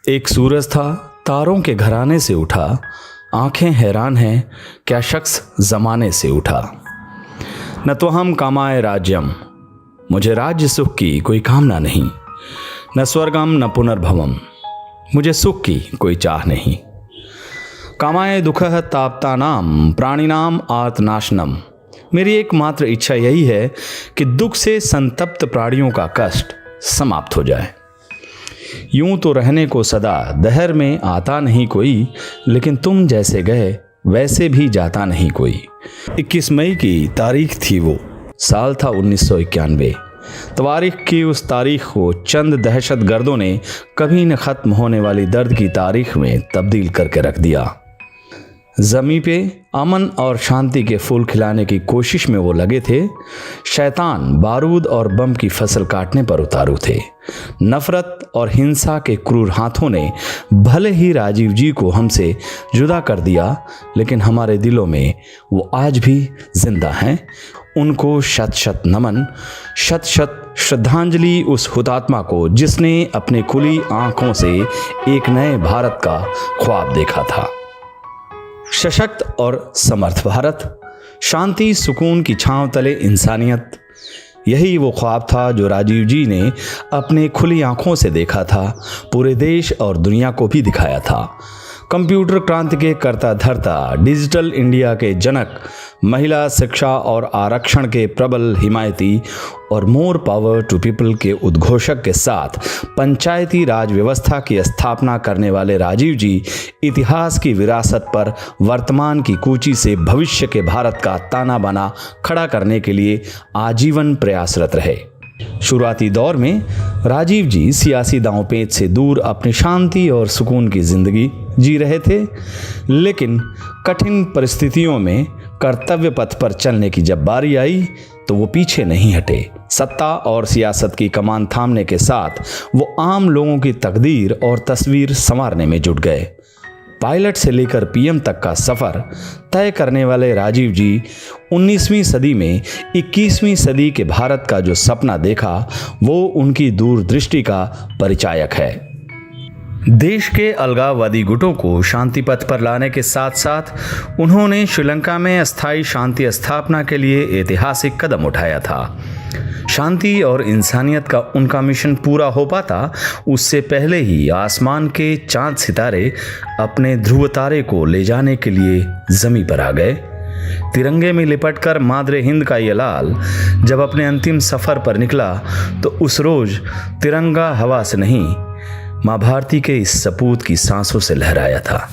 एक सूरज था, तारों के घराने से उठा, आंखें हैरान हैं, क्या शख्स ज़माने से उठा। न तो हम कामाए राज्यम, मुझे राज्य सुख की कोई कामना नहीं। न स्वर्गम न पुनर्भवम, मुझे सुख की कोई चाह नहीं। कामाए दुखः ताप्तानाम प्राणिनाम आर्तनाशनम, मेरी एकमात्र इच्छा यही है कि दुख से संतप्त प्राणियों का कष्ट समाप्त हो जाए। यूं तो रहने को सदा दहर में आता नहीं कोई, लेकिन तुम जैसे गए वैसे भी जाता नहीं कोई। 21 मई की तारीख थी वो, साल था 1991। तवारीख की उस तारीख को चंद दहशत गर्दों ने कभी न ख़त्म होने वाली दर्द की तारीख में तब्दील करके रख दिया। ज़मीं पे अमन और शांति के फूल खिलाने की कोशिश में वो लगे थे। शैतान बारूद और बम की फसल काटने पर उतारू थे। नफ़रत और हिंसा के क्रूर हाथों ने भले ही राजीव जी को हमसे जुदा कर दिया, लेकिन हमारे दिलों में वो आज भी जिंदा हैं। उनको शत शत नमन, शत शत श्रद्धांजलि उस हुतात्मा को जिसने अपने खुली आंखों से एक नए भारत का ख्वाब देखा था। सशक्त और समर्थ भारत, शांति सुकून की छांव तले इंसानियत, यही वो ख्वाब था जो राजीव जी ने अपने खुली आंखों से देखा था, पूरे देश और दुनिया को भी दिखाया था। कंप्यूटर क्रांति के कर्ता धर्ता, डिजिटल इंडिया के जनक, महिला शिक्षा और आरक्षण के प्रबल हिमायती और मोर पावर टू पीपल के उद्घोषक के साथ पंचायती राज व्यवस्था की स्थापना करने वाले राजीव जी इतिहास की विरासत पर वर्तमान की कूची से भविष्य के भारत का ताना बाना खड़ा करने के लिए आजीवन प्रयासरत रहे। शुरुआती दौर में राजीव जी सियासी दांवपेच से दूर अपनी शांति और सुकून की जिंदगी जी रहे थे, लेकिन कठिन परिस्थितियों में कर्तव्य पथ पर चलने की जब बारी आई तो वो पीछे नहीं हटे। सत्ता और सियासत की कमान थामने के साथ वो आम लोगों की तकदीर और तस्वीर संवारने में जुट गए। पायलट से लेकर पीएम तक का सफ़र तय करने वाले राजीव जी 19वीं सदी में 21वीं सदी के भारत का जो सपना देखा, वो उनकी दूरदृष्टि का परिचायक है। देश के अलगाववादी गुटों को शांति पथ पर लाने के साथ साथ उन्होंने श्रीलंका में अस्थायी शांति स्थापना के लिए ऐतिहासिक कदम उठाया था। शांति और इंसानियत का उनका मिशन पूरा हो पाता उससे पहले ही आसमान के चांद सितारे अपने ध्रुव तारे को ले जाने के लिए जमीन पर आ गए। तिरंगे में लिपटकर मादरे हिंद का ये लाल जब अपने अंतिम सफर पर निकला तो उस रोज तिरंगा हवा से नहीं, मां भारती के इस सपूत की सांसों से लहराया था।